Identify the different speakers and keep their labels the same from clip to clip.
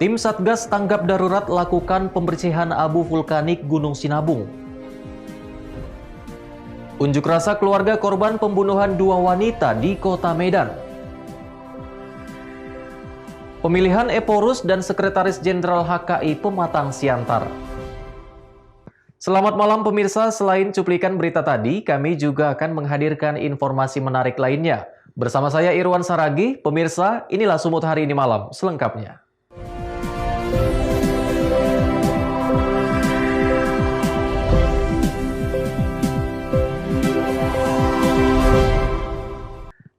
Speaker 1: Tim Satgas Tanggap Darurat lakukan pembersihan abu vulkanik Gunung Sinabung. Unjuk rasa keluarga korban pembunuhan 2 wanita di Kota Medan. Pemilihan Eporus dan Sekretaris Jenderal HKI Pematang Siantar. Selamat malam pemirsa, selain cuplikan berita tadi, kami juga akan menghadirkan informasi menarik lainnya. Bersama saya Irwan Saragi, pemirsa, inilah Sumut Hari Ini Malam selengkapnya.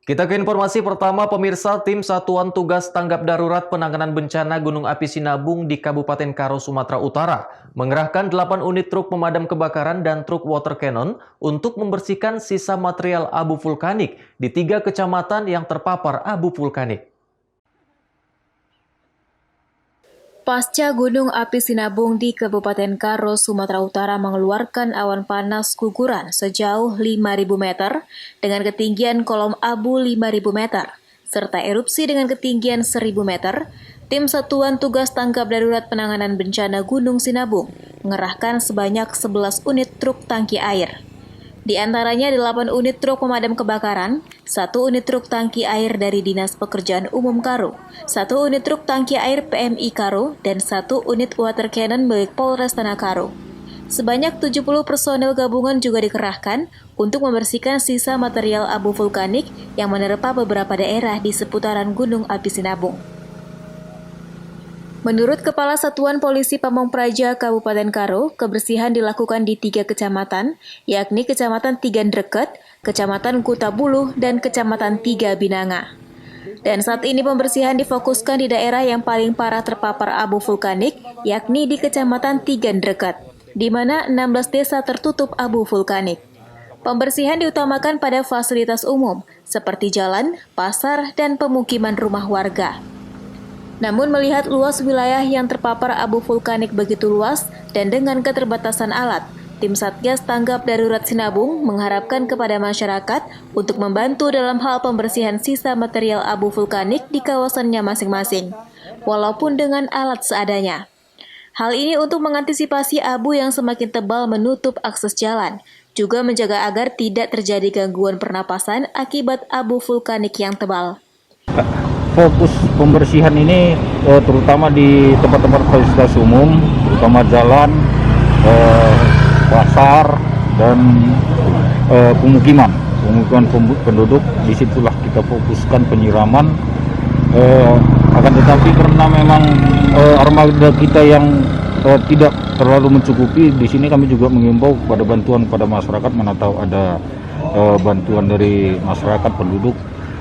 Speaker 1: Kita ke informasi pertama, pemirsa. Tim Satuan Tugas Tanggap Darurat Penanganan Bencana Gunung Api Sinabung di Kabupaten Karo, Sumatera Utara mengerahkan 8 unit truk pemadam kebakaran dan truk water cannon untuk membersihkan sisa material abu vulkanik di 3 kecamatan yang terpapar abu vulkanik.
Speaker 2: Pasca Gunung Api Sinabung di Kabupaten Karo, Sumatera Utara mengeluarkan awan panas guguran sejauh 5.000 meter dengan ketinggian kolom abu 5.000 meter, serta erupsi dengan ketinggian 1.000 meter, Tim Satuan Tugas Tanggap Darurat Penanganan Bencana Gunung Sinabung mengerahkan sebanyak 11 unit truk tangki air. Di antaranya 8 unit truk pemadam kebakaran, 1 unit truk tangki air dari Dinas Pekerjaan Umum Karo, 1 unit truk tangki air PMI Karo, dan 1 unit water cannon milik Polres Tanah Karo. Sebanyak 70 personel gabungan juga dikerahkan untuk membersihkan sisa material abu vulkanik yang menerpa beberapa daerah di seputaran Gunung Api Sinabung. Menurut Kepala Satuan Polisi Pamong Praja Kabupaten Karo, kebersihan dilakukan di 3 kecamatan, yakni Kecamatan Tigan Dreket, Kecamatan Kutabuluh, dan Kecamatan Tiga Binanga. Dan saat ini pembersihan difokuskan di daerah yang paling parah terpapar abu vulkanik, yakni di Kecamatan Tigan Dreket, di mana 16 desa tertutup abu vulkanik. Pembersihan diutamakan pada fasilitas umum, seperti jalan, pasar, dan pemukiman rumah warga. Namun melihat luas wilayah yang terpapar abu vulkanik begitu luas dan dengan keterbatasan alat, Tim Satgas Tanggap Darurat Sinabung mengharapkan kepada masyarakat untuk membantu dalam hal pembersihan sisa material abu vulkanik di kawasannya masing-masing, walaupun dengan alat seadanya. Hal ini untuk mengantisipasi abu yang semakin tebal menutup akses jalan, juga menjaga agar tidak terjadi gangguan pernapasan akibat abu vulkanik yang tebal.
Speaker 3: Fokus pembersihan ini terutama di tempat-tempat fasilitas umum, terutama jalan, pasar, dan pemukiman penduduk. Disitulah kita fokuskan penyiraman. Akan tetapi karena memang armada kita yang tidak terlalu mencukupi, di sini kami juga mengimbau kepada bantuan pada masyarakat, mana tahu ada bantuan dari masyarakat penduduk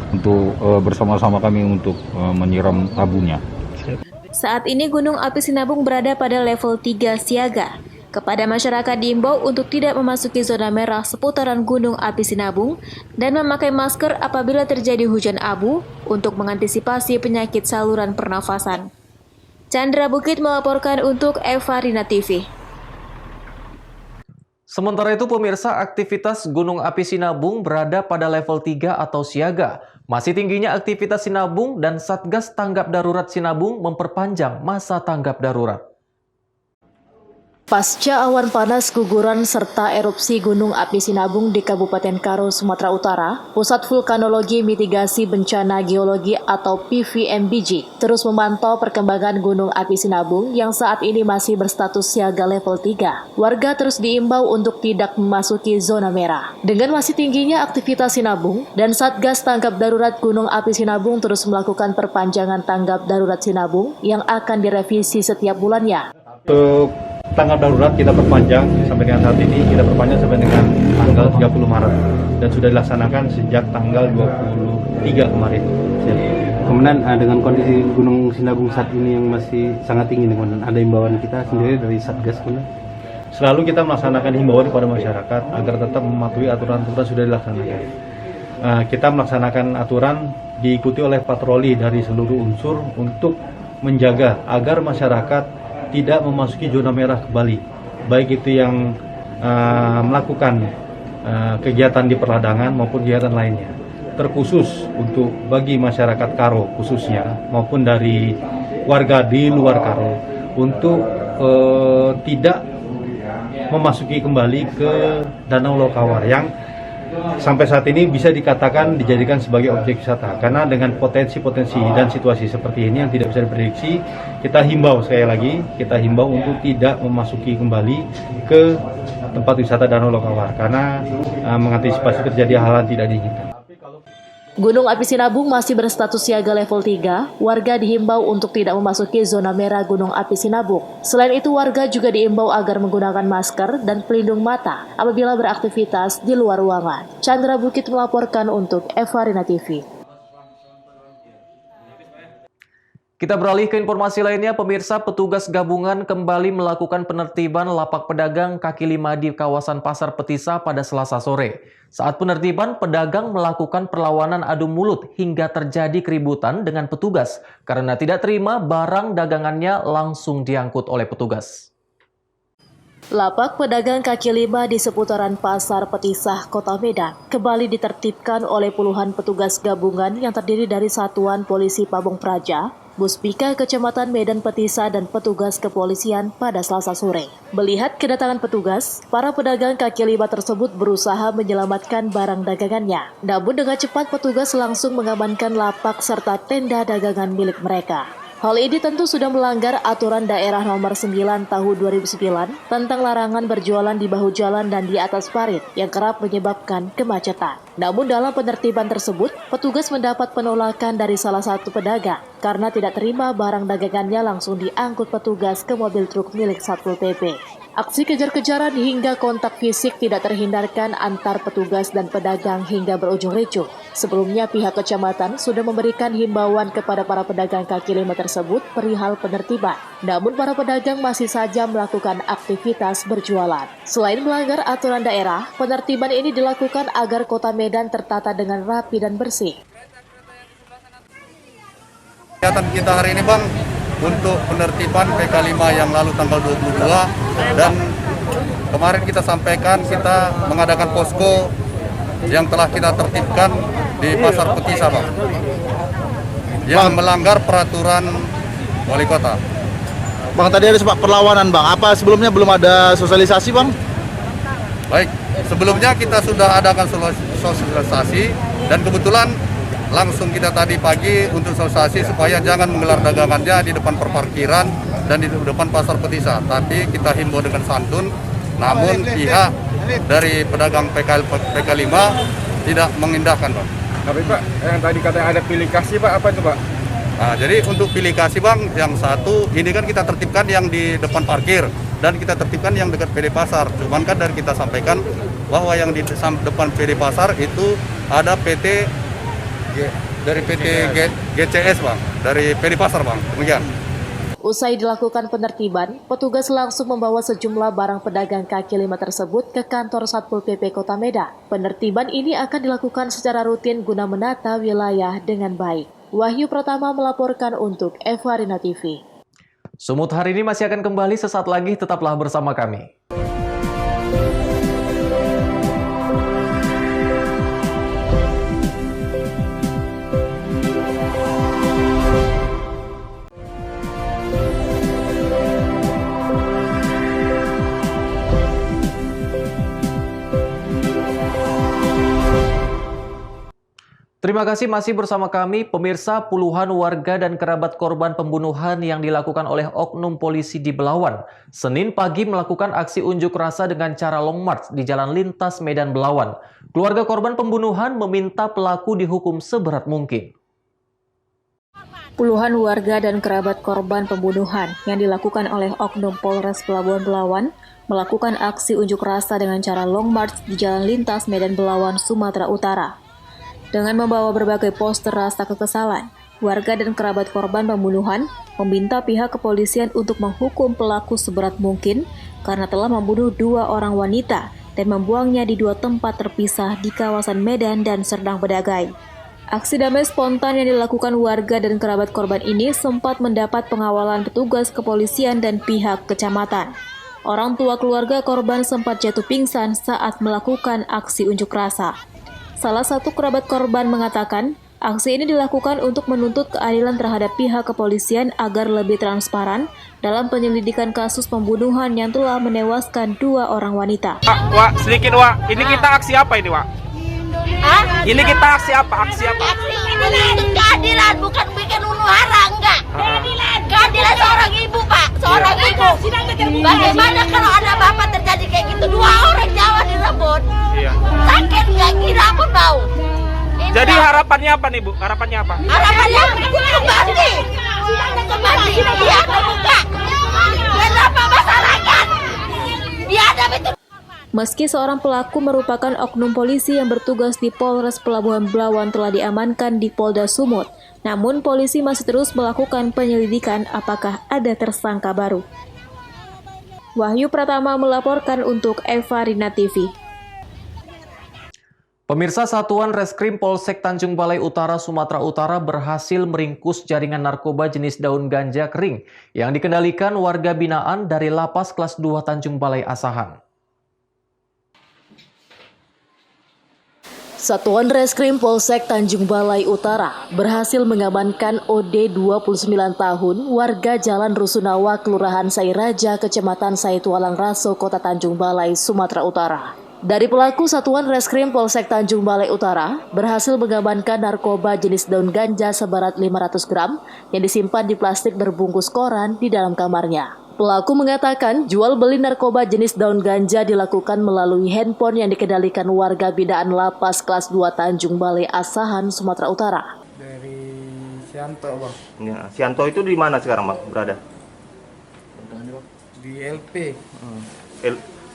Speaker 3: untuk bersama-sama kami untuk menyiram abunya.
Speaker 2: Saat ini Gunung Api Sinabung berada pada level 3 siaga. Kepada masyarakat diimbau untuk tidak memasuki zona merah seputaran Gunung Api Sinabung dan memakai masker apabila terjadi hujan abu untuk mengantisipasi penyakit saluran pernafasan. Chandra Bukit melaporkan untuk Eva Rina TV.
Speaker 1: Sementara itu pemirsa, aktivitas Gunung Api Sinabung berada pada level 3 atau siaga. Masih tingginya aktivitas Sinabung dan Satgas Tanggap Darurat Sinabung memperpanjang masa tanggap darurat.
Speaker 2: Pasca awan panas guguran serta erupsi Gunung Api Sinabung di Kabupaten Karo, Sumatera Utara, Pusat Vulkanologi Mitigasi Bencana Geologi atau PVMBG terus memantau perkembangan Gunung Api Sinabung yang saat ini masih berstatus siaga level 3. Warga terus diimbau untuk tidak memasuki zona merah. Dengan masih tingginya aktivitas Sinabung dan Satgas Tanggap Darurat Gunung Api Sinabung terus melakukan perpanjangan tanggap darurat Sinabung yang akan direvisi setiap bulannya.
Speaker 4: Tanggap darurat kita perpanjang sampai dengan saat ini, kita perpanjang sampai dengan tanggal 30 Maret dan sudah dilaksanakan sejak tanggal 23 kemarin.
Speaker 5: Kemudian dengan kondisi Gunung Sinabung saat ini yang masih sangat tinggi, kemudian ada himbauan kita sendiri dari Satgas.
Speaker 4: Selalu kita melaksanakan himbauan kepada masyarakat agar tetap mematuhi aturan-aturan sudah dilaksanakan. Kita melaksanakan aturan diikuti oleh patroli dari seluruh unsur untuk menjaga agar masyarakat tidak memasuki zona merah kembali, baik itu yang melakukan kegiatan di perladangan maupun kegiatan lainnya. Terkhusus untuk bagi masyarakat Karo khususnya maupun dari warga di luar Karo untuk tidak memasuki kembali ke Danau Lokawar yang sampai saat ini bisa dikatakan dijadikan sebagai objek wisata, karena dengan potensi-potensi dan situasi seperti ini yang tidak bisa diprediksi, kita himbau sekali lagi, kita himbau untuk tidak memasuki kembali ke tempat wisata Danau Lokawar karena mengantisipasi terjadi hal-hal tidak diinginkan.
Speaker 6: Gunung api Sinabung masih berstatus siaga level 3, warga dihimbau untuk tidak memasuki zona merah Gunung api Sinabung. Selain itu, warga juga diimbau agar menggunakan masker dan pelindung mata apabila beraktivitas di luar ruangan. Chandra Bukit melaporkan untuk Evarina TV.
Speaker 1: Kita beralih ke informasi lainnya, pemirsa. Petugas gabungan kembali melakukan penertiban lapak pedagang kaki lima di kawasan Pasar Petisa pada Selasa sore. Saat penertiban, pedagang melakukan perlawanan adu mulut hingga terjadi keributan dengan petugas karena tidak terima barang dagangannya langsung diangkut oleh petugas.
Speaker 6: Lapak pedagang kaki lima di seputaran Pasar Petisah, Kota Medan kembali ditertibkan oleh puluhan petugas gabungan yang terdiri dari Satuan Polisi Pamong Praja, Puspika Kecamatan Medan Petisa, dan petugas kepolisian pada Selasa sore. Melihat kedatangan petugas, para pedagang kaki lima tersebut berusaha menyelamatkan barang dagangannya. Namun dengan cepat petugas langsung mengamankan lapak serta tenda dagangan milik mereka. Hal ini tentu sudah melanggar aturan daerah nomor 9 tahun 2009 tentang larangan berjualan di bahu jalan dan di atas parit yang kerap menyebabkan kemacetan. Namun dalam penertiban tersebut, petugas mendapat penolakan dari salah satu pedagang karena tidak terima barang dagangannya langsung diangkut petugas ke mobil truk milik Satpol PP. Aksi kejar-kejaran hingga kontak fisik tidak terhindarkan antar petugas dan pedagang hingga berujung ricuh. Sebelumnya pihak kecamatan sudah memberikan himbauan kepada para pedagang kaki lima tersebut perihal penertiban. Namun para pedagang masih saja melakukan aktivitas berjualan. Selain melanggar aturan daerah, penertiban ini dilakukan agar Kota Medan tertata dengan rapi dan bersih.
Speaker 7: Kegiatan kita hari ini, Bang, untuk penertiban PK5 yang lalu tanggal 22, dan kemarin kita sampaikan kita mengadakan posko yang telah kita tertibkan di Pasar Petisa, Bang, yang melanggar peraturan wali kota.
Speaker 8: Bang, tadi ada sempat perlawanan, Bang. Apa sebelumnya belum ada sosialisasi, Bang?
Speaker 7: Baik, sebelumnya kita sudah adakan sosialisasi dan kebetulan langsung kita tadi pagi untuk sosialisasi supaya jangan menggelar dagangannya di depan perparkiran dan di depan Pasar Petisa. Tapi kita himbau dengan santun, namun pihak dari pedagang PK5 tidak mengindahkan, Bang.
Speaker 8: Tapi Pak, yang tadi katanya ada pilih kasih, Pak, apa itu, Pak?
Speaker 7: Nah, jadi untuk pilih kasih, Bang, yang satu ini kan kita tertibkan yang di depan parkir dan kita tertibkan yang dekat PD Pasar. Cuman kan dari kita sampaikan bahwa yang di depan PD Pasar itu ada PT dari PT GCS, Bang, dari PD Pasar, Bang. Demikian.
Speaker 6: Usai dilakukan penertiban, petugas langsung membawa sejumlah barang pedagang kaki lima tersebut ke kantor Satpol PP Kota Medan. Penertiban ini akan dilakukan secara rutin guna menata wilayah dengan baik. Wahyu Pratama melaporkan untuk Evarina TV.
Speaker 1: Sumut hari ini masih akan kembali sesaat lagi, tetaplah bersama kami. Terima kasih masih bersama kami, pemirsa. Puluhan warga dan kerabat korban pembunuhan yang dilakukan oleh oknum polisi di Belawan Senin pagi melakukan aksi unjuk rasa dengan cara long march di Jalan Lintas Medan Belawan. Keluarga korban pembunuhan meminta pelaku dihukum seberat mungkin.
Speaker 2: Puluhan warga dan kerabat korban pembunuhan yang dilakukan oleh oknum Polres Pelabuhan Belawan melakukan aksi unjuk rasa dengan cara long march di Jalan Lintas Medan Belawan, Sumatera Utara. Dengan membawa berbagai poster rasa kekesalan, warga dan kerabat korban pembunuhan meminta pihak kepolisian untuk menghukum pelaku seberat mungkin karena telah membunuh 2 orang wanita dan membuangnya di 2 tempat terpisah di kawasan Medan dan Serdang Bedagai. Aksi damai spontan yang dilakukan warga dan kerabat korban ini sempat mendapat pengawalan petugas kepolisian dan pihak kecamatan. Orang tua keluarga korban sempat jatuh pingsan saat melakukan aksi unjuk rasa. Salah satu kerabat korban mengatakan Aksi ini dilakukan untuk menuntut keadilan terhadap pihak kepolisian agar lebih transparan dalam penyelidikan kasus pembunuhan yang telah menewaskan 2 orang wanita.
Speaker 9: Wak, sedikit Wak, ini kita aksi apa ini Wak? Ini kita aksi apa? Aksi apa?
Speaker 10: Keadilan, bukan bikin huru hara, enggak. Keadilan seorang ibu, Pak, seorang ibu. Bagaimana kalau ada bapak terjadi kayak gitu? 2 orang Jawa direbut.
Speaker 9: Iya.
Speaker 10: Sakit nggak, kira pun bau.
Speaker 9: Jadi harapannya apa nih Bu? Harapannya apa?
Speaker 10: Harapannya kembali. Kembali, dia terbuka. Kenapa masyarakat? Biadab itu.
Speaker 2: Meski seorang pelaku merupakan oknum polisi yang bertugas di Polres Pelabuhan Belawan telah diamankan di Polda Sumut, namun polisi masih terus melakukan penyelidikan apakah ada tersangka baru. Wahyu Pratama melaporkan untuk Eva Rina TV.
Speaker 1: Pemirsa, Satuan Reskrim Polsek Tanjung Balai Utara, Sumatera Utara berhasil meringkus jaringan narkoba jenis daun ganja kering yang dikendalikan warga binaan dari Lapas Kelas 2 Tanjung Balai Asahan.
Speaker 6: Satuan Reskrim Polsek Tanjung Balai Utara berhasil mengamankan OD 29 tahun warga Jalan Rusunawa, Kelurahan Sairaja, Kecamatan Saitualang Raso, Kota Tanjung Balai, Sumatera Utara. Dari pelaku, Satuan Reskrim Polsek Tanjung Balai Utara berhasil mengamankan narkoba jenis daun ganja seberat 500 gram yang disimpan di plastik berbungkus koran di dalam kamarnya. Pelaku mengatakan jual beli narkoba jenis daun ganja dilakukan melalui handphone yang dikendalikan warga binaan Lapas Kelas 2 Tanjung Balai Asahan, Sumatera Utara.
Speaker 11: Dari Sianto, Bang.
Speaker 12: Ya, Sianto itu di mana sekarang, Bang, berada?
Speaker 11: Di LP.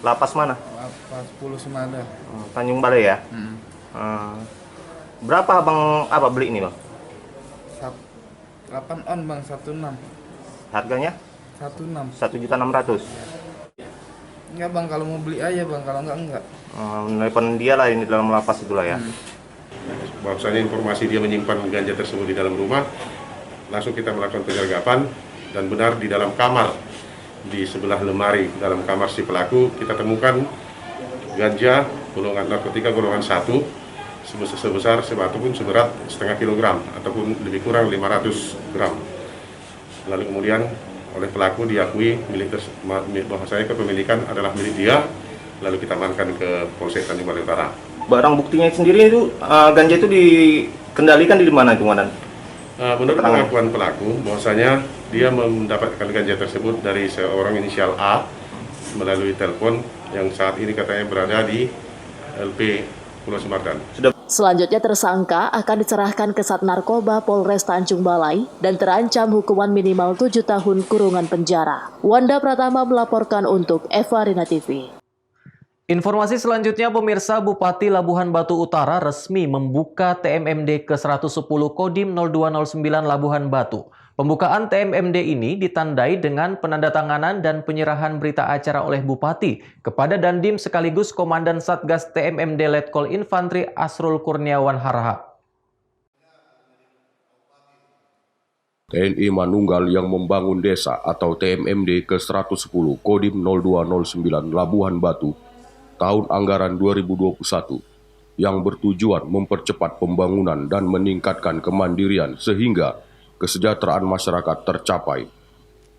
Speaker 12: Lapas mana?
Speaker 11: Lapas 10 Semada.
Speaker 12: Tanjung Balai ya? Berapa Bang beli ini, Bang?
Speaker 11: 8 on, Bang, 16.
Speaker 12: Harganya?
Speaker 11: 16.
Speaker 12: 1.600.000.
Speaker 11: Enggak, Bang, kalau mau beli aja, Bang, kalau enggak.
Speaker 12: Nelpon dia lah ini dalam lapas itulah ya.
Speaker 13: Bahwasanya informasi dia menyimpan ganja tersebut di dalam rumah, langsung kita melakukan penyergapan dan benar di dalam kamar, di sebelah lemari dalam kamar si pelaku kita temukan ganja golongan narkotika golongan 1 sebesar ataupun seberat setengah kilogram ataupun lebih kurang 500 gram. Lalu kemudian oleh pelaku diakui bahwasanya kepemilikan adalah milik dia, lalu kita amankan ke Polsek Tanjung Balai Utara.
Speaker 12: Barang buktinya sendiri itu ganja itu dikendalikan di mana itu, Komandan?
Speaker 13: Menurut pengakuan pelaku, bahwasanya dia mendapatkan ganja tersebut dari seorang inisial A melalui telepon yang saat ini katanya berada di LP Pulau Semardan.
Speaker 6: Selanjutnya tersangka akan diserahkan ke Sat Narkoba Polres Tanjung Balai dan terancam hukuman minimal 7 tahun kurungan penjara. Wanda Pratama melaporkan untuk Eva Rina TV.
Speaker 1: Informasi selanjutnya, pemirsa, Bupati Labuhan Batu Utara resmi membuka TMMD ke-110 Kodim 0209 Labuhan Batu. Pembukaan TMMD ini ditandai dengan penandatanganan dan penyerahan berita acara oleh Bupati kepada Dandim sekaligus Komandan Satgas TMMD Letkol Infantri Asrul Kurniawan Harahap.
Speaker 14: TNI Manunggal yang membangun desa atau TMMD ke-110 Kodim 0209 Labuhan Batu tahun anggaran 2021 yang bertujuan mempercepat pembangunan dan meningkatkan kemandirian sehingga kesejahteraan masyarakat tercapai.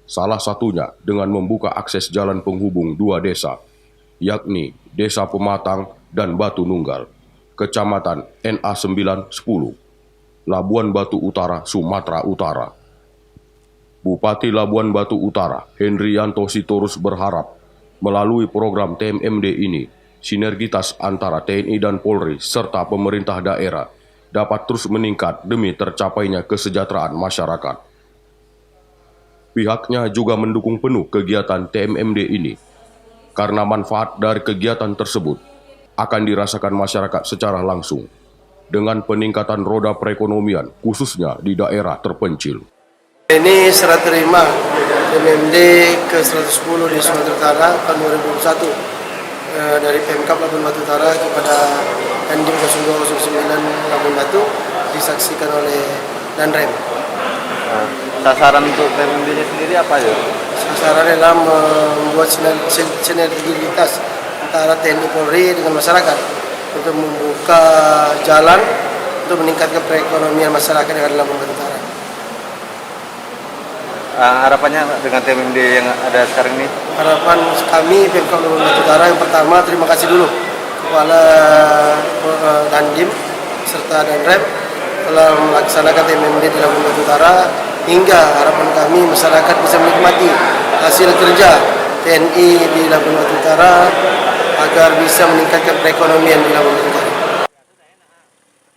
Speaker 14: Salah satunya dengan membuka akses jalan penghubung 2 desa, yakni Desa Pematang dan Batu Nunggal, Kecamatan NA 910, Labuan Batu Utara, Sumatera Utara. Bupati Labuan Batu Utara, Hendrianto Sitorus berharap melalui program TMMD ini, sinergitas antara TNI dan Polri serta pemerintah daerah dapat terus meningkat demi tercapainya kesejahteraan masyarakat. Pihaknya juga mendukung penuh kegiatan TMMD ini, karena manfaat dari kegiatan tersebut akan dirasakan masyarakat secara langsung, dengan peningkatan roda perekonomian khususnya di daerah terpencil.
Speaker 15: Ini serah terima TMMD ke-110 di Sumatera Utara tahun 2021 dari Pemkab Labuan Batu Utara kepada Dandim 0209 Labuan Batu disaksikan oleh Danrem.
Speaker 12: Sasaran untuk TMMD-nya sendiri apa ya?
Speaker 15: Sasaran adalah membuat sinergitas antara TNI Polri dengan masyarakat untuk membuka jalan untuk meningkatkan perekonomian masyarakat yang ada di Labuan Batu Utara.
Speaker 12: Harapannya dengan TMMD yang ada sekarang ini?
Speaker 15: Harapan kami Pemkab Labuan Batu Utara yang pertama terima kasih dulu kepada Dandim serta Danrem telah melaksanakan TMMD di Labuan Batu Utara, hingga harapan kami masyarakat bisa menikmati hasil kerja TNI di Labuan Batu Utara agar bisa meningkatkan perekonomian di Labuan Batu Utara.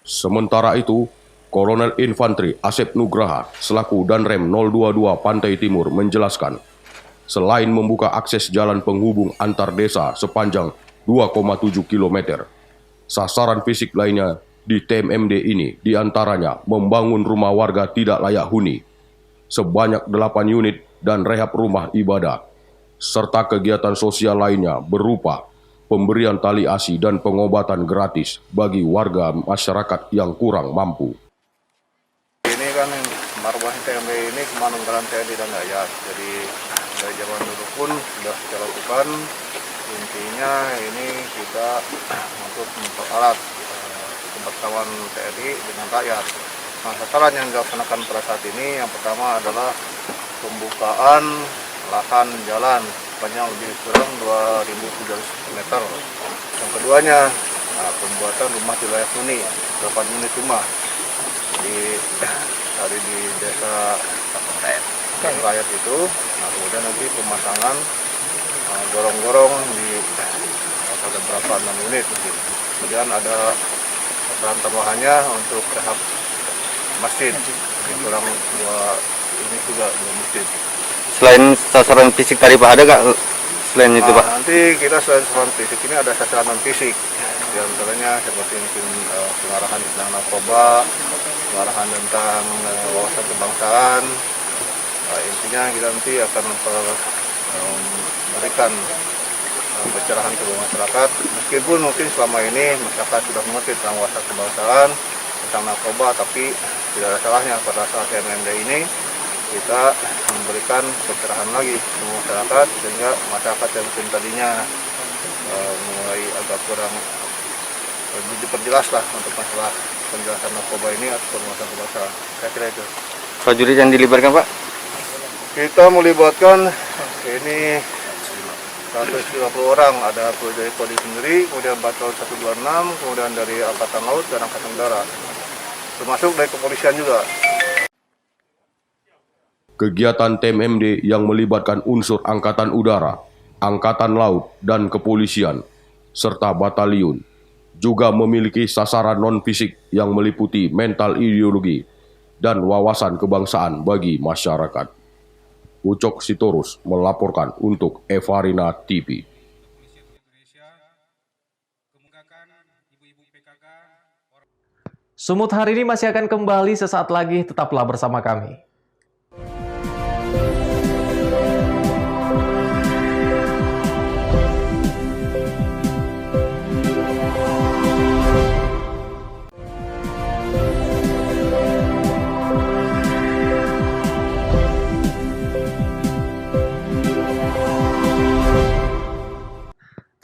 Speaker 14: Sementara itu, Kolonel Infanteri Asep Nugraha selaku Danrem 022 Pantai Timur menjelaskan, selain membuka akses jalan penghubung antar desa sepanjang 2,7 km, sasaran fisik lainnya di TMMD ini diantaranya membangun rumah warga tidak layak huni sebanyak 8 unit dan rehab rumah ibadah, serta kegiatan sosial lainnya berupa pemberian tali asi dan pengobatan gratis bagi warga masyarakat yang kurang mampu.
Speaker 16: Ini kan marwah TMB ini kemanunggalan TNI dan rakyat, jadi dari zaman dulu pun sudah kita lakukan. Intinya ini kita untuk memperalat kebersamaan TNI dengan rakyat. Nah, sasaran yang dilaksanakan pada saat ini yang pertama adalah pembukaan lahan jalan sepanjang lebih kurang 2.700 meter. Yang keduanya, pembuatan rumah tidak layak huni 8 unit rumah di desa rakyat itu. Nah, kemudian nanti pemasangan gorong-gorong di ada berapa 6 unit mungkin. Kemudian ada sasaran tambahannya untuk rehab masjid, lebih kurang 2 unit juga 2 masjid.
Speaker 12: Selain sasaran fisik tadi Pak, ada nggak selain itu Pak?
Speaker 16: Nanti kita selain sasaran fisik ini ada sasaran non fisik, di antaranya seperti mungkin pengarahan tentang narkoba, pengarahan tentang wawasan kebangsaan. Intinya kita nanti akan memberikan pencerahan kepada masyarakat, meskipun mungkin selama ini masyarakat sudah mengerti tentang wawasan kebangsaan, tentang narkoba, tapi tidak ada salahnya pada saat TMMD ini kita memberikan pencerahan lagi ke masyarakat, sehingga masyarakat yang mungkin tadinya mulai agak kurang diperjelas lah untuk masalah penjelasan narkoba ini atau penguasaan kebangsaan. Saya kira itu.
Speaker 12: Prajurit yang dilibatkan Pak?
Speaker 16: Kita melibatkan ini 150 orang, ada dari Polri sendiri, kemudian Batal 126, kemudian dari Angkatan Laut dan Angkatan Darat, termasuk dari kepolisian juga.
Speaker 14: Kegiatan TMMD yang melibatkan unsur Angkatan Udara, Angkatan Laut, dan Kepolisian, serta batalion, juga memiliki sasaran non-fisik yang meliputi mental ideologi dan wawasan kebangsaan bagi masyarakat. Ucok Sitorus melaporkan untuk Evarina TV.
Speaker 1: Sumut hari ini masih akan kembali sesaat lagi, tetaplah bersama kami.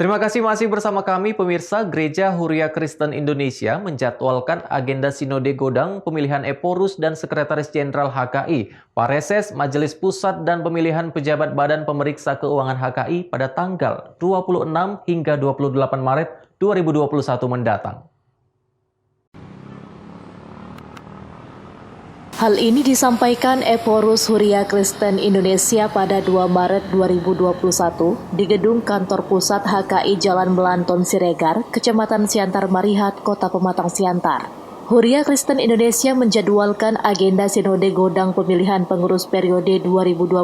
Speaker 1: Terima kasih masih bersama kami pemirsa. Gereja Huria Kristen Indonesia menjadwalkan agenda Sinode Godang, pemilihan Eporus dan Sekretaris Jenderal HKI, Pareses, Majelis Pusat dan pemilihan pejabat Badan Pemeriksa Keuangan HKI pada tanggal 26 hingga 28 Maret 2021 mendatang.
Speaker 6: Hal ini disampaikan Eporus Huria Kristen Indonesia pada 2 Maret 2021 di gedung kantor pusat HKI Jalan Melanton Siregar, Kecamatan Siantar Marihat, Kota Pematang Siantar. Huria Kristen Indonesia menjadwalkan agenda Sinode Godang pemilihan pengurus periode 2020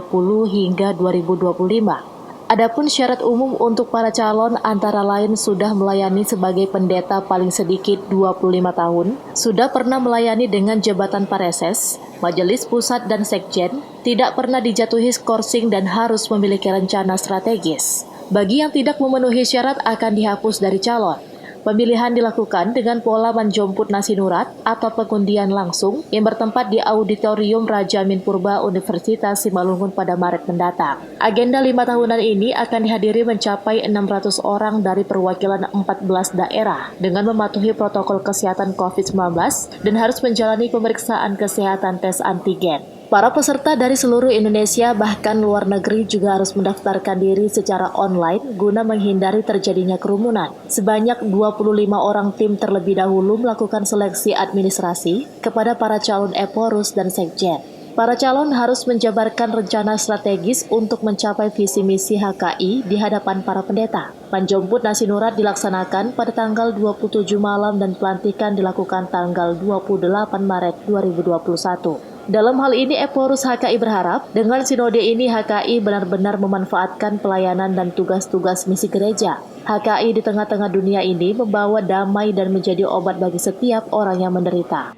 Speaker 6: hingga 2025. Adapun syarat umum untuk para calon antara lain sudah melayani sebagai pendeta paling sedikit 25 tahun, sudah pernah melayani dengan jabatan pareses, majelis pusat dan sekjen, tidak pernah dijatuhi skorsing dan harus memiliki rencana strategis. Bagi yang tidak memenuhi syarat akan dihapus dari calon. Pemilihan dilakukan dengan pola menjemput nasinurat atau pengundian langsung yang bertempat di Auditorium Raja Amin Purba Universitas Simalungun pada Maret mendatang. Agenda 5 tahunan ini akan dihadiri mencapai 600 orang dari perwakilan 14 daerah dengan mematuhi protokol kesehatan COVID-19 dan harus menjalani pemeriksaan kesehatan tes antigen. Para peserta dari seluruh Indonesia bahkan luar negeri juga harus mendaftarkan diri secara online guna menghindari terjadinya kerumunan. Sebanyak 25 orang tim terlebih dahulu melakukan seleksi administrasi kepada para calon Eporus dan Sekjen. Para calon harus menjabarkan rencana strategis untuk mencapai visi misi HKI di hadapan para pendeta. Penjemput nasinurat dilaksanakan pada tanggal 27 malam dan pelantikan dilakukan tanggal 28 Maret 2021. Dalam hal ini, Eporus HKI berharap dengan sinode ini HKI benar-benar memanfaatkan pelayanan dan tugas-tugas misi gereja. HKI di tengah-tengah dunia ini membawa damai dan menjadi obat bagi setiap orang yang menderita.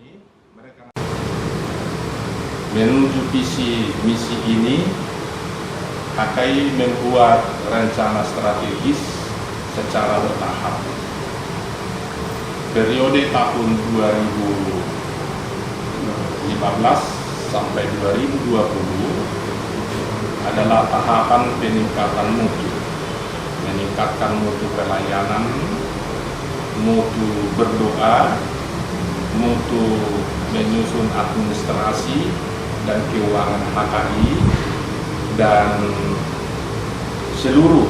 Speaker 17: Menuju visi misi ini, HKI membuat rencana strategis secara bertahap. Periode tahun 2015 sampai 2020 adalah tahapan peningkatan mutu. Meningkatkan mutu pelayanan, mutu berdoa, mutu menyusun administrasi dan keuangan HKI, dan seluruh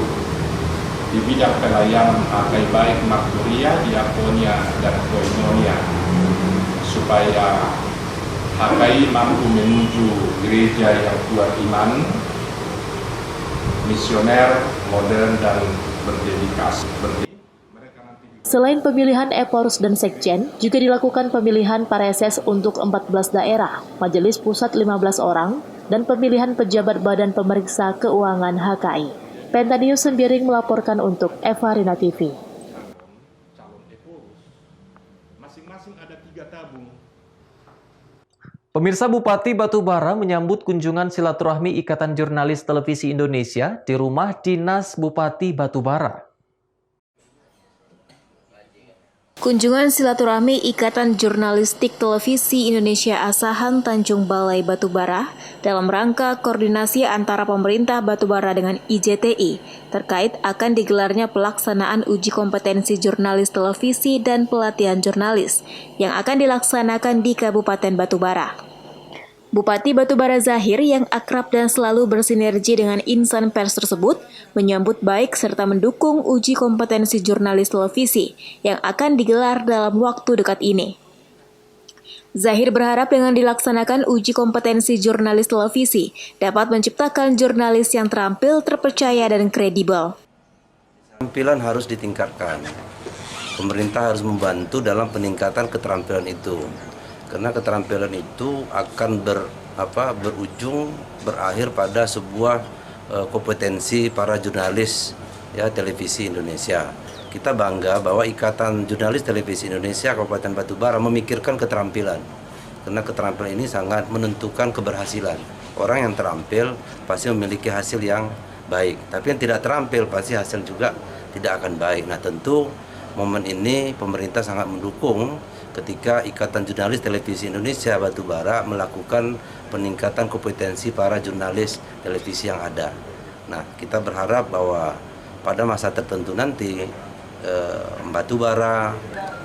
Speaker 17: di bidang pelayanan HKI baik marturia, diakonia, dan koinonia, supaya HKI mampu menuju gereja yang kuat iman, misioner, modern, dan berdedikasi.
Speaker 6: Selain pemilihan Eporus dan Sekjen, juga dilakukan pemilihan Pareses untuk 14 daerah, Majelis Pusat 15 orang, dan pemilihan pejabat Badan Pemeriksa Keuangan HKI. Pentanius Sembiring melaporkan untuk Evarina TV.
Speaker 17: Masing-masing ada 3 tabung.
Speaker 1: Pemirsa, Bupati Batubara menyambut kunjungan silaturahmi Ikatan Jurnalis Televisi Indonesia di rumah dinas Bupati Batubara.
Speaker 2: Kunjungan silaturahmi Ikatan Jurnalistik Televisi Indonesia Asahan Tanjung Balai Batubara dalam rangka koordinasi antara pemerintah Batubara dengan IJTI terkait akan digelarnya pelaksanaan uji kompetensi jurnalis televisi dan pelatihan jurnalis yang akan dilaksanakan di Kabupaten Batubara. Bupati Batubara Zahir yang akrab dan selalu bersinergi dengan insan pers tersebut menyambut baik serta mendukung uji kompetensi jurnalis televisi yang akan digelar dalam waktu dekat ini. Zahir berharap dengan dilaksanakan uji kompetensi jurnalis televisi dapat menciptakan jurnalis yang terampil, terpercaya, dan kredibel.
Speaker 18: Keterampilan harus ditingkatkan. Pemerintah harus membantu dalam peningkatan keterampilan itu. Karena keterampilan itu akan berujung berakhir pada sebuah kompetensi para jurnalis ya televisi Indonesia. Kita bangga bahwa Ikatan Jurnalis Televisi Indonesia Kabupaten Batubara memikirkan keterampilan. Karena keterampilan ini sangat menentukan keberhasilan. Orang yang terampil pasti memiliki hasil yang baik, tapi yang tidak terampil pasti hasil juga tidak akan baik. Nah, tentu momen ini pemerintah sangat mendukung ketika Ikatan Jurnalis Televisi Indonesia Batubara melakukan peningkatan kompetensi para jurnalis televisi yang ada. Nah, kita berharap bahwa pada masa tertentu nanti Batubara,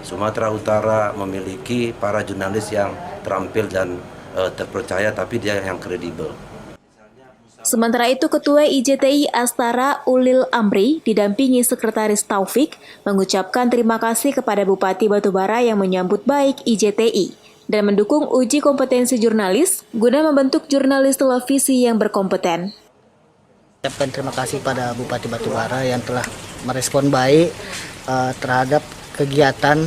Speaker 18: Sumatera Utara memiliki para jurnalis yang terampil dan terpercaya, tapi dia yang kredibel.
Speaker 2: Sementara itu, Ketua IJTI Astara Ulil Amri didampingi Sekretaris Taufik mengucapkan terima kasih kepada Bupati Batubara yang menyambut baik IJTI dan mendukung uji kompetensi jurnalis guna membentuk jurnalis televisi yang berkompeten.
Speaker 19: Ucapkan terima kasih pada Bupati Batubara yang telah merespon baik terhadap kegiatan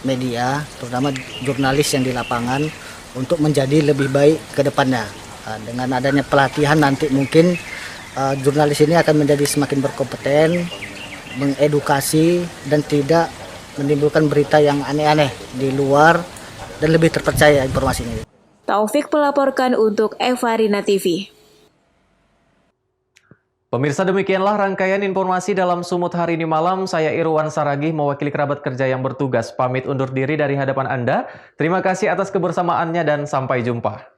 Speaker 19: media, terutama jurnalis yang di lapangan, untuk menjadi lebih baik ke depannya. Dengan adanya pelatihan nanti mungkin jurnalis ini akan menjadi semakin berkompeten, mengedukasi dan tidak menimbulkan berita yang aneh-aneh di luar dan lebih terpercaya informasinya.
Speaker 2: Taufik melaporkan untuk Evarina TV.
Speaker 1: Pemirsa, demikianlah rangkaian informasi dalam Sumut hari ini malam. Saya Irwan Saragih, mewakili kerabat kerja yang bertugas, pamit undur diri dari hadapan Anda. Terima kasih atas kebersamaannya dan sampai jumpa.